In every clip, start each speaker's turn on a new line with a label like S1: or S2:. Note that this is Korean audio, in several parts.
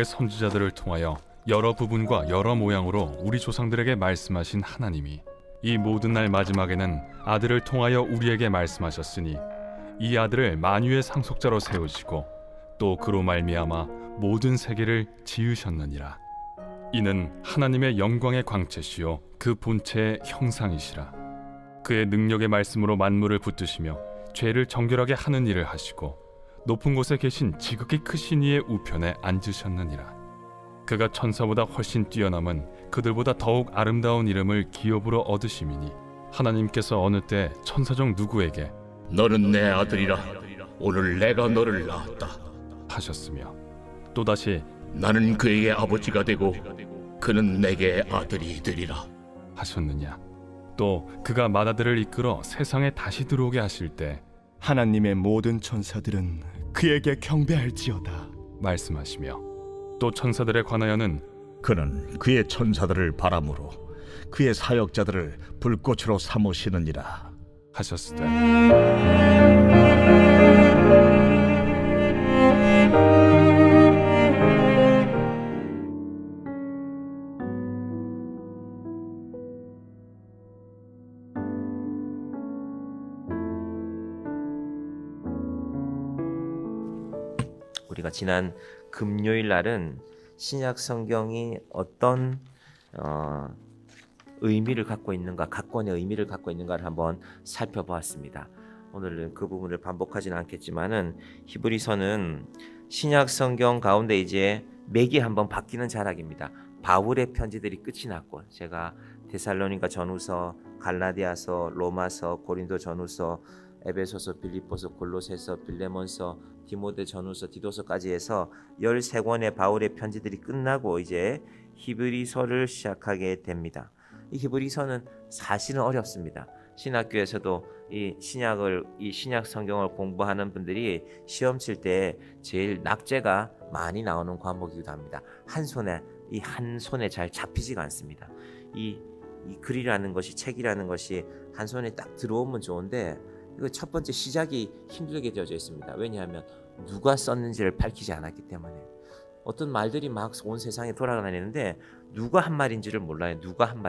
S1: 언약의 선지자들을 통하여 여러 부분과 여러 모양으로 우리 조상들에게 말씀하신 하나님이 이 모든 날 마지막에는 아들을 통하여 우리에게 말씀하셨으니 이 아들을 만유의 상속자로 세우시고 또 그로 말미암아 모든 세계를 지으셨느니라. 이는 하나님의 영광의 광채시요 그 본체의 형상이시라. 그의 능력의 말씀으로 만물을 붙드시며 죄를 정결하게 하는 일을 하시고 높은 곳에 계신 지극히 크신 이의 우편에 앉으셨느니라. 그가 천사보다 훨씬 뛰어남은 그들보다 더욱 아름다운 이름을 기업으로 얻으심이니 하나님께서 어느 때 천사 중 누구에게
S2: 너는 내 아들이라 오늘 내가 너를 낳았다
S1: 하셨으며 또다시
S2: 나는 그에게 아버지가 되고 그는 내게 아들이 되리라.
S1: 하셨느냐. 또 그가 맏아들을 이끌어 세상에 다시 들어오게 하실 때
S3: 하나님의 모든 천사들은 그에게 경배할지어다.
S1: 말씀하시며 또 천사들에 관하여는
S4: 그는 그의 천사들을 바람으로 그의 사역자들을 불꽃으로 삼으시느니라
S1: 하셨으되
S5: 우리가 지난 금요일 날은 신약 성경이 어떤 의미를 갖고 있는가, 각권의 의미를 갖고 있는가를 한번 살펴보았습니다. 오늘은 그 부분을 반복하지는 않겠지만은 히브리서는 신약 성경 가운데 이제 맥이 한번 바뀌는 자락입니다. 바울의 편지들이 끝이 났고 제가 데살로니가 전후서, 갈라디아서, 로마서, 고린도 전후서, 에베소서, 빌립보서, 골로새서, 빌레몬서, 디모데 전후서, 디도서까지 해서 13권의 바울의 편지들이 끝나고 이제 히브리서를 시작하게 됩니다. 이 히브리서는 사실은 어렵습니다. 신학교에서도 이 신약 성경을 공부하는 분들이 시험 칠 때 제일 낙제가 많이 나오는 과목이기도 합니다. 한 손에 잘 잡히지가 않습니다. 이 글이라는 것이, 책이라는 것이 한 손에 딱 들어오면 좋은데 이거 첫 번째 시작이 힘들게 되어져 있습니다. 왜냐하면 누가 썼는지를 밝히지 않았기 때문에. 어떤 말들이 막 온 세상에 돌아다니는데 누가 한 말인지를 몰라요. 누가 한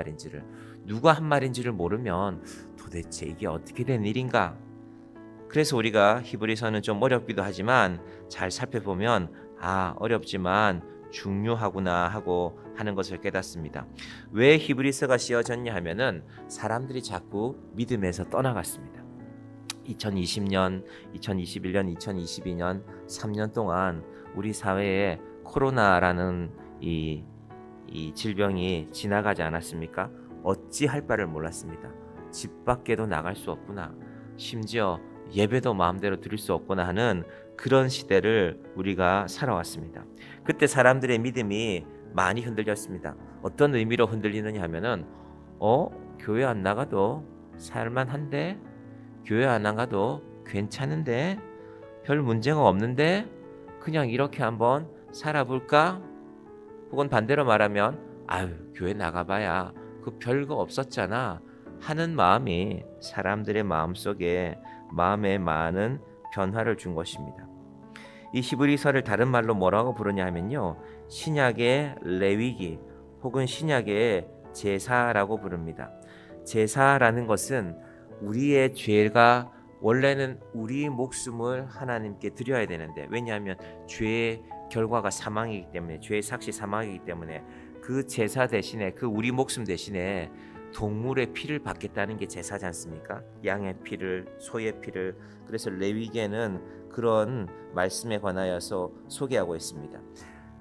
S5: 말인지를 모르면 도대체 이게 어떻게 된 일인가. 그래서 우리가 히브리서는 좀 어렵기도 하지만 잘 살펴보면 어렵지만 중요하구나 하고 하는 것을 깨닫습니다. 왜 히브리서가 씌워졌냐 하면은 사람들이 자꾸 믿음에서 떠나갔습니다. 2020년, 2021년, 2022년 3년 동안 우리 사회에 코로나라는 이 질병이 지나가지 않았습니까? 어찌할 바를 몰랐습니다. 집 밖에도 나갈 수 없구나. 심지어 예배도 마음대로 드릴 수 없구나 하는 그런 시대를 우리가 살아왔습니다. 그때 사람들의 믿음이 많이 흔들렸습니다. 어떤 의미로 흔들리느냐 하면은 교회 안 나가도 살만한데, 교회 안 나가도 괜찮은데, 별 문제가 없는데 그냥 이렇게 한번 살아볼까? 혹은 반대로 말하면 교회 나가봐야 그 별거 없었잖아 하는 마음이 사람들의 마음속에 마음에 많은 변화를 준 것입니다. 이 히브리서를 다른 말로 뭐라고 부르냐 하면요, 신약의 레위기 혹은 신약의 제사라고 부릅니다. 제사라는 것은 우리의 죄가 원래는 우리 목숨을 하나님께 드려야 되는데, 왜냐하면 죄의 결과가 사망이기 때문에, 죄의 삭시 사망이기 때문에 그 제사 대신에, 그 우리 목숨 대신에 동물의 피를 받겠다는 게 제사지 않습니까? 양의 피를, 소의 피를. 그래서 레위기에는 그런 말씀에 관하여서 소개하고 있습니다.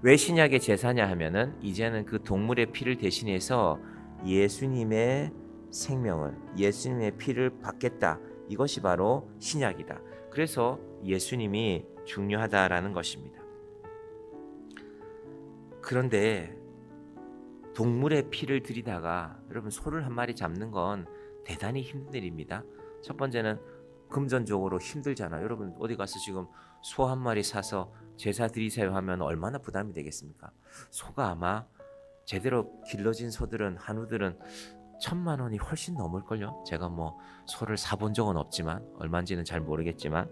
S5: 왜 신약의 제사냐 하면은 이제는 그 동물의 피를 대신해서 예수님의 생명을, 예수님의 피를 받겠다. 이것이 바로 신약이다. 그래서 예수님이 중요하다라는 것입니다. 그런데 동물의 피를 들이다가 여러분 소를 한 마리 잡는 건 대단히 힘든 일입니다. 첫 번째는 금전적으로 힘들잖아요. 여러분 어디 가서 지금 소 한 마리 사서 제사 드리세요 하면 얼마나 부담이 되겠습니까? 소가 아마 제대로 길러진 소들은, 한우들은 1,000만 원이 훨씬 넘을걸요. 제가 소를 사본 적은 없지만, 얼마인지는 잘 모르겠지만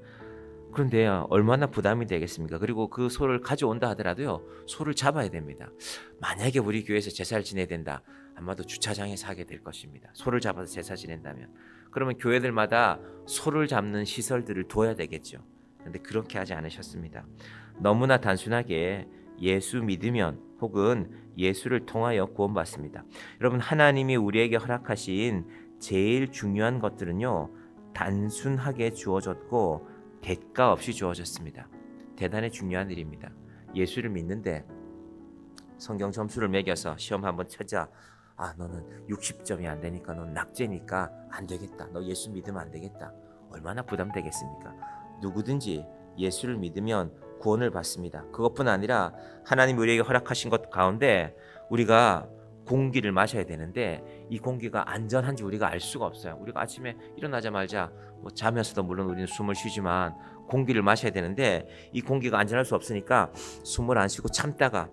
S5: 그런데 얼마나 부담이 되겠습니까? 그리고 그 소를 가져온다 하더라도요, 소를 잡아야 됩니다. 만약에 우리 교회에서 제사를 지내야 된다, 아마도 주차장에서 하게 될 것입니다. 소를 잡아서 제사 지낸다면. 그러면 교회들마다 소를 잡는 시설들을 둬야 되겠죠. 그런데 그렇게 하지 않으셨습니다. 너무나 단순하게 예수 믿으면 혹은 예수를 통하여 구원받습니다. 여러분, 하나님이 우리에게 허락하신 제일 중요한 것들은요, 단순하게 주어졌고 대가 없이 주어졌습니다. 대단히 중요한 일입니다. 예수를 믿는데 성경 점수를 매겨서 시험 한번 쳐자. 너는 60점이 안 되니까 넌 낙제니까 안 되겠다. 너 예수 믿으면 안 되겠다. 얼마나 부담되겠습니까? 누구든지 예수를 믿으면 구원을 받습니다. 그것뿐 아니라 하나님 우리에게 허락하신 것 가운데 우리가 공기를 마셔야 되는데 이 공기가 안전한지 우리가 알 수가 없어요. 우리가 아침에 일어나자마자 자면서도 물론 우리는 숨을 쉬지만 공기를 마셔야 되는데 이 공기가 안전할 수 없으니까 숨을 안 쉬고 참다가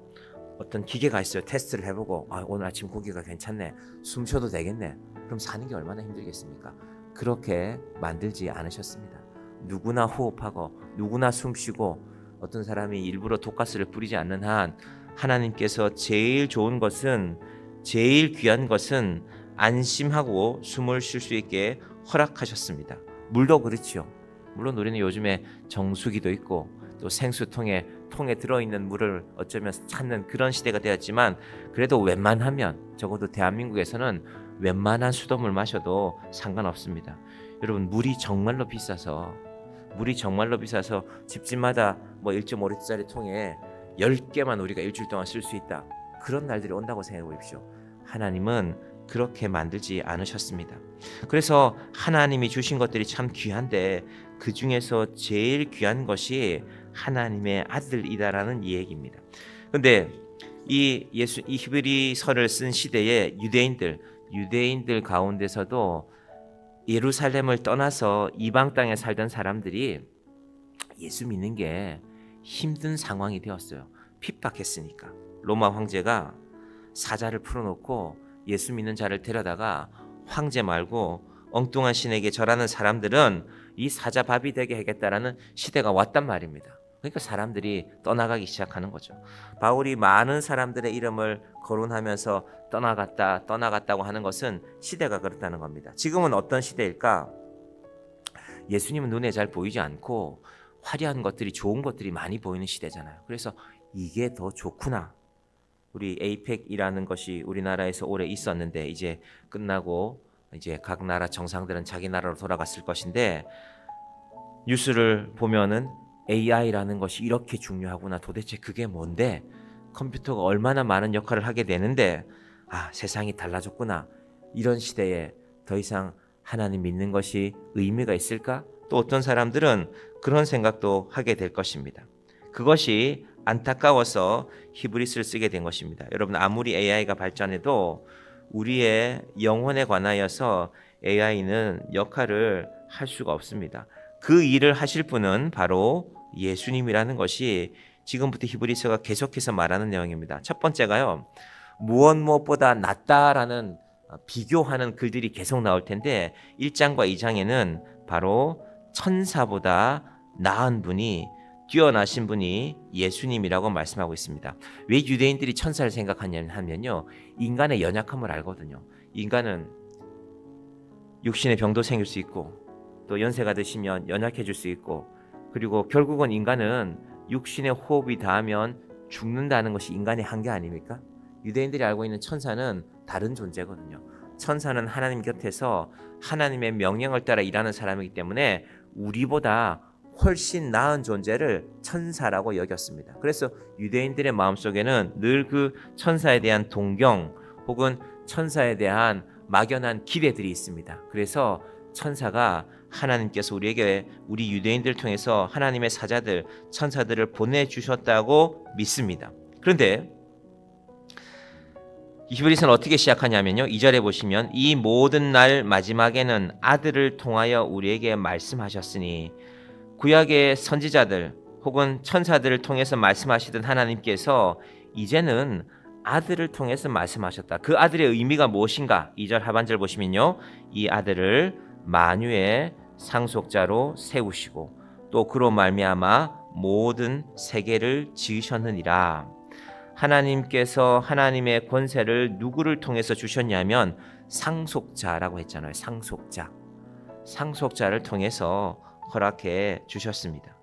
S5: 어떤 기계가 있어요. 테스트를 해보고 오늘 아침 공기가 괜찮네. 숨 쉬어도 되겠네. 그럼 사는 게 얼마나 힘들겠습니까? 그렇게 만들지 않으셨습니다. 누구나 호흡하고 누구나 숨 쉬고 어떤 사람이 일부러 독가스를 뿌리지 않는 한 하나님께서 제일 좋은 것은 제일 귀한 것은 안심하고 숨을 쉴 수 있게 허락하셨습니다. 물도 그렇죠. 물론 우리는 요즘에 정수기도 있고 또 생수통에 들어있는 물을 어쩌면 찾는 그런 시대가 되었지만 그래도 웬만하면 적어도 대한민국에서는 웬만한 수돗물 마셔도 상관없습니다. 여러분, 물이 정말로 비싸서 집집마다 1.5리터짜리 통에 10개만 우리가 일주일 동안 쓸 수 있다. 그런 날들이 온다고 생각해 보십시오. 하나님은 그렇게 만들지 않으셨습니다. 그래서 하나님이 주신 것들이 참 귀한데 그 중에서 제일 귀한 것이 하나님의 아들이다라는 이야기입니다. 그런데 이 히브리서를 쓴 시대에 유대인들 가운데서도 예루살렘을 떠나서 이방 땅에 살던 사람들이 예수 믿는 게 힘든 상황이 되었어요. 핍박했으니까. 로마 황제가 사자를 풀어놓고 예수 믿는 자를 데려다가 황제 말고 엉뚱한 신에게 절하는 사람들은 이 사자 밥이 되게 하겠다라는 시대가 왔단 말입니다. 그러니까 사람들이 떠나가기 시작하는 거죠. 바울이 많은 사람들의 이름을 거론하면서 떠나갔다고 하는 것은 시대가 그렇다는 겁니다. 지금은 어떤 시대일까? 예수님은 눈에 잘 보이지 않고 화려한 것들이, 좋은 것들이 많이 보이는 시대잖아요. 그래서 이게 더 좋구나. 우리 에이펙이라는 것이 우리나라에서 오래 있었는데 이제 끝나고 이제 각 나라 정상들은 자기 나라로 돌아갔을 것인데 뉴스를 보면은 AI라는 것이 이렇게 중요하구나. 도대체 그게 뭔데? 컴퓨터가 얼마나 많은 역할을 하게 되는데 세상이 달라졌구나. 이런 시대에 더 이상 하나님 믿는 것이 의미가 있을까? 또 어떤 사람들은 그런 생각도 하게 될 것입니다. 그것이 안타까워서 히브리서를 쓰게 된 것입니다. 여러분, 아무리 AI가 발전해도 우리의 영혼에 관하여서 AI는 역할을 할 수가 없습니다. 그 일을 하실 분은 바로 예수님이라는 것이 지금부터 히브리서가 계속해서 말하는 내용입니다. 첫 번째가요, 무엇보다 낫다라는 비교하는 글들이 계속 나올 텐데 1장과 2장에는 바로 천사보다 나은 분이, 뛰어나신 분이 예수님이라고 말씀하고 있습니다. 왜 유대인들이 천사를 생각하냐면요, 인간의 연약함을 알거든요. 인간은 육신의 병도 생길 수 있고 또 연세가 드시면 연약해질 수 있고, 그리고 결국은 인간은 육신의 호흡이 닿으면 죽는다는 것이 인간의 한계 아닙니까? 유대인들이 알고 있는 천사는 다른 존재거든요. 천사는 하나님 곁에서 하나님의 명령을 따라 일하는 사람이기 때문에 우리보다 훨씬 나은 존재를 천사라고 여겼습니다. 그래서 유대인들의 마음속에는 늘 그 천사에 대한 동경 혹은 천사에 대한 막연한 기대들이 있습니다. 그래서 천사가 하나님께서 우리 유대인들 통해서 하나님의 사자들, 천사들을 보내주셨다고 믿습니다. 그런데 히브리서는 어떻게 시작하냐면요, 2절에 보시면 이 모든 날 마지막에는 아들을 통하여 우리에게 말씀하셨으니, 구약의 선지자들 혹은 천사들을 통해서 말씀하시던 하나님께서 이제는 아들을 통해서 말씀하셨다. 그 아들의 의미가 무엇인가? 2절 하반절 보시면요, 이 아들을 만유의 상속자로 세우시고 또 그로 말미암아 모든 세계를 지으셨느니라. 하나님께서 하나님의 권세를 누구를 통해서 주셨냐면 상속자라고 했잖아요. 상속자를 통해서 허락해 주셨습니다.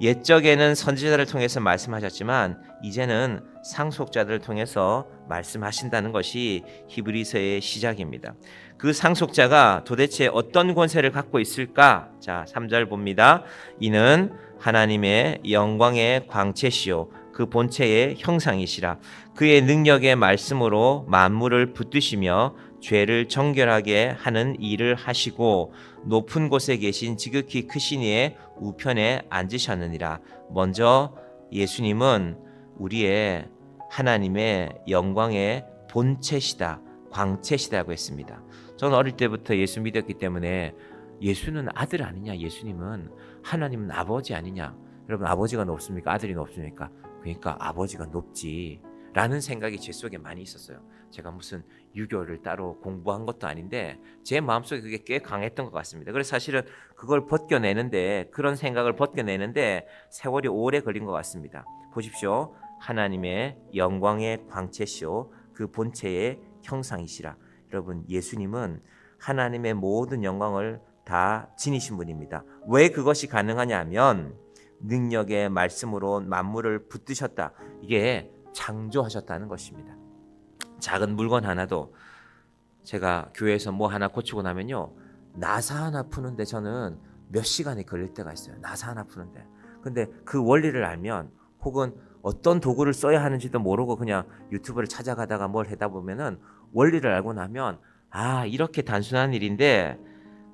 S5: 옛적에는 선지자를 통해서 말씀하셨지만 이제는 상속자들을 통해서 말씀하신다는 것이 히브리서의 시작입니다. 그 상속자가 도대체 어떤 권세를 갖고 있을까? 자, 3절 봅니다. 이는 하나님의 영광의 광채시요 그 본체의 형상이시라. 그의 능력의 말씀으로 만물을 붙드시며 죄를 정결하게 하는 일을 하시고 높은 곳에 계신 지극히 크신 이의 우편에 앉으셨느니라. 먼저 예수님은 우리의 하나님의 영광의 본체시다, 광채시다고 했습니다. 저는 어릴 때부터 예수 믿었기 때문에 예수는 아들 아니냐, 예수님은 하나님은 아버지 아니냐. 여러분, 아버지가 높습니까? 아들이 높습니까? 그러니까 아버지가 높지 라는 생각이 제 속에 많이 있었어요. 제가 무슨 유교를 따로 공부한 것도 아닌데 제 마음속에 그게 꽤 강했던 것 같습니다. 그래서 사실은 그걸 그런 생각을 벗겨내는데 세월이 오래 걸린 것 같습니다. 보십시오. 하나님의 영광의 광채시오 그 본체의 형상이시라. 여러분, 예수님은 하나님의 모든 영광을 다 지니신 분입니다. 왜 그것이 가능하냐면 능력의 말씀으로 만물을 붙드셨다. 이게 창조하셨다는 것입니다. 작은 물건 하나도 제가 교회에서 뭐 하나 고치고 나면요, 나사 하나 푸는데 저는 몇 시간이 걸릴 때가 있어요. 나사 하나 푸는데. 근데 그 원리를 알면, 혹은 어떤 도구를 써야 하는지도 모르고 그냥 유튜브를 찾아가다가 뭘 하다 보면은 원리를 알고 나면, 아, 이렇게 단순한 일인데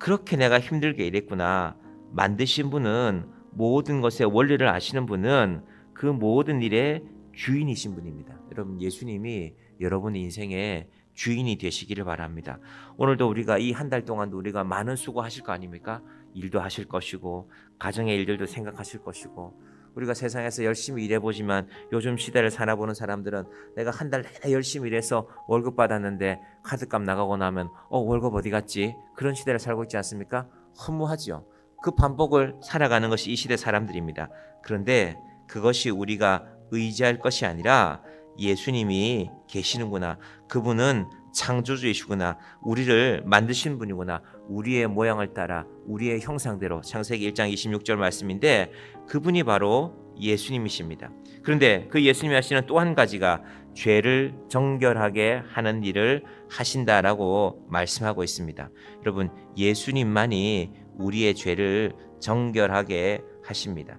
S5: 그렇게 내가 힘들게 일했구나. 만드신 분은, 모든 것의 원리를 아시는 분은 그 모든 일의 주인이신 분입니다. 여러분, 예수님이 여러분의 인생의 주인이 되시기를 바랍니다. 오늘도 우리가 이 한 달 동안도 우리가 많은 수고하실 거 아닙니까? 일도 하실 것이고 가정의 일들도 생각하실 것이고, 우리가 세상에서 열심히 일해보지만 요즘 시대를 살아보는 사람들은 내가 한 달 내내 열심히 일해서 월급 받았는데 카드값 나가고 나면 월급 어디 갔지? 그런 시대를 살고 있지 않습니까? 허무하지요. 그 반복을 살아가는 것이 이 시대 사람들입니다. 그런데 그것이 우리가 의지할 것이 아니라 예수님이 계시는구나. 그분은 창조주이시구나. 우리를 만드신 분이구나. 우리의 모양을 따라 우리의 형상대로, 창세기 1장 26절 말씀인데 그분이 바로 예수님이십니다. 그런데 그 예수님이 하시는 또 한 가지가 죄를 정결하게 하는 일을 하신다라고 말씀하고 있습니다. 여러분, 예수님만이 우리의 죄를 정결하게 하십니다.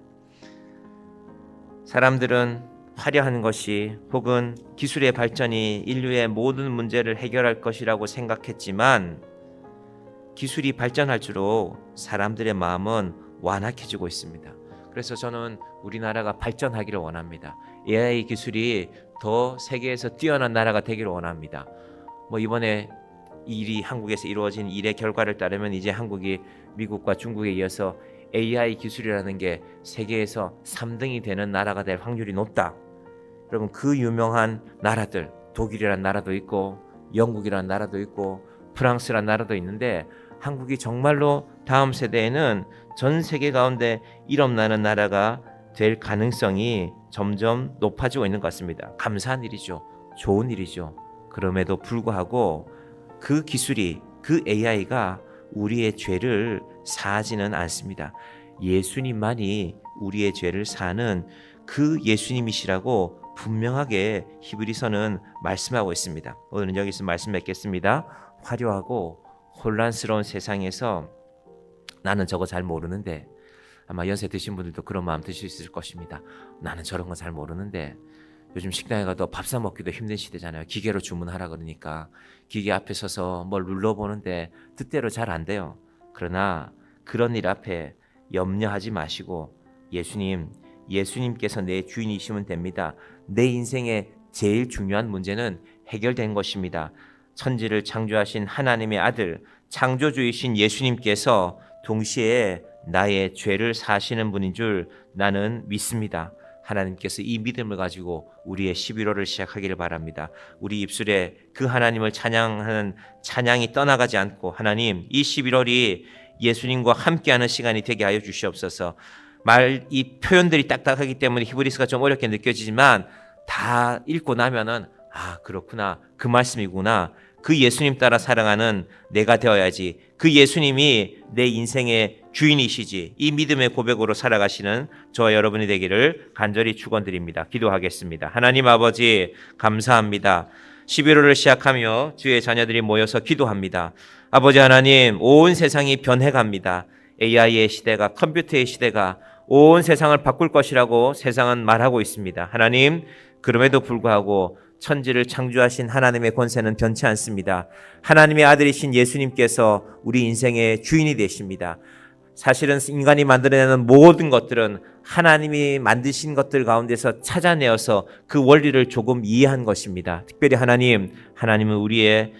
S5: 사람들은 화려한 것이 혹은 기술의 발전이 인류의 모든 문제를 해결할 것이라고 생각했지만 기술이 발전할수록 사람들의 마음은 완악해지고 있습니다. 그래서 저는 우리나라가 발전하기를 원합니다. AI 기술이 더 세계에서 뛰어난 나라가 되기를 원합니다. 이번에 일이 한국에서 이루어진 일의 결과를 따르면 이제 한국이 미국과 중국에 이어서 AI 기술이라는 게 세계에서 3등이 되는 나라가 될 확률이 높다. 여러분, 그 유명한 나라들, 독일이라는 나라도 있고 영국이라는 나라도 있고 프랑스라는 나라도 있는데 한국이 정말로 다음 세대에는 전 세계 가운데 일엄나는 나라가 될 가능성이 점점 높아지고 있는 것 같습니다. 감사한 일이죠. 좋은 일이죠. 그럼에도 불구하고 그 기술이, 그 AI가 우리의 죄를 사하지는 않습니다. 예수님만이 우리의 죄를 사는 그 예수님이시라고 분명하게 히브리서는 말씀하고 있습니다. 오늘은 여기서 말씀 맺겠습니다. 화려하고 혼란스러운 세상에서 나는 저거 잘 모르는데, 아마 연세 드신 분들도 그런 마음 드실 수 있을 것입니다. 나는 저런 거 잘 모르는데, 요즘 식당에 가도 밥 사 먹기도 힘든 시대잖아요. 기계로 주문하라 그러니까 기계 앞에 서서 뭘 눌러보는데 뜻대로 잘 안 돼요. 그러나 그런 일 앞에 염려하지 마시고 예수님께서 내 주인이시면 됩니다. 내 인생의 제일 중요한 문제는 해결된 것입니다. 천지를 창조하신 하나님의 아들, 창조주이신 예수님께서 동시에 나의 죄를 사하시는 분인 줄 나는 믿습니다. 하나님께서 이 믿음을 가지고 우리의 11월을 시작하기를 바랍니다. 우리 입술에 그 하나님을 찬양하는 찬양이 떠나가지 않고, 하나님, 이 11월이 예수님과 함께하는 시간이 되게 하여 주시옵소서. 이 표현들이 딱딱하기 때문에 히브리서가 좀 어렵게 느껴지지만 다 읽고 나면은 아, 그렇구나. 그 말씀이구나. 그 예수님 따라 살아가는 내가 되어야지. 그 예수님이 내 인생의 주인이시지. 이 믿음의 고백으로 살아가시는 저와 여러분이 되기를 간절히 축원드립니다. 기도하겠습니다. 하나님 아버지 감사합니다. 11월을 시작하며 주의 자녀들이 모여서 기도합니다. 아버지 하나님, 온 세상이 변해갑니다. AI의 시대가, 컴퓨터의 시대가 온 세상을 바꿀 것이라고 세상은 말하고 있습니다. 하나님, 그럼에도 불구하고 천지를 창조하신 하나님의 권세는 변치 않습니다. 하나님의 아들이신 예수님께서 우리 인생의 주인이 되십니다. 사실은 인간이 만들어내는 모든 것들은 하나님이 만드신 것들 가운데서 찾아내어서 그 원리를 조금 이해한 것입니다. 특별히 하나님은 우리의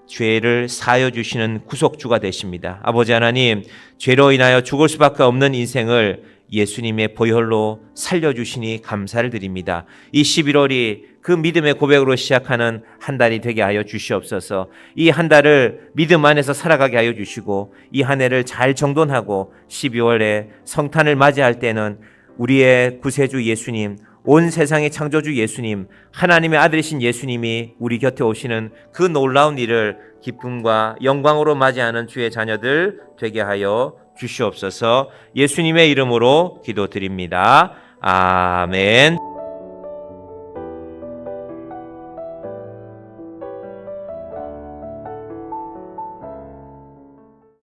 S5: 죄를 사하여 주시는 구속주가 되십니다. 아버지 하나님, 죄로 인하여 죽을 수밖에 없는 인생을 예수님의 보혈로 살려주시니 감사를 드립니다. 이 11월이 그 믿음의 고백으로 시작하는 한 달이 되게 하여 주시옵소서. 이 한 달을 믿음 안에서 살아가게 하여 주시고 이 한 해를 잘 정돈하고 12월에 성탄을 맞이할 때는 우리의 구세주 예수님, 온 세상의 창조주 예수님, 하나님의 아들이신 예수님이 우리 곁에 오시는 그 놀라운 일을 기쁨과 영광으로 맞이하는 주의 자녀들 되게 하여 주시옵소서. 예수님의 이름으로 기도드립니다. 아멘.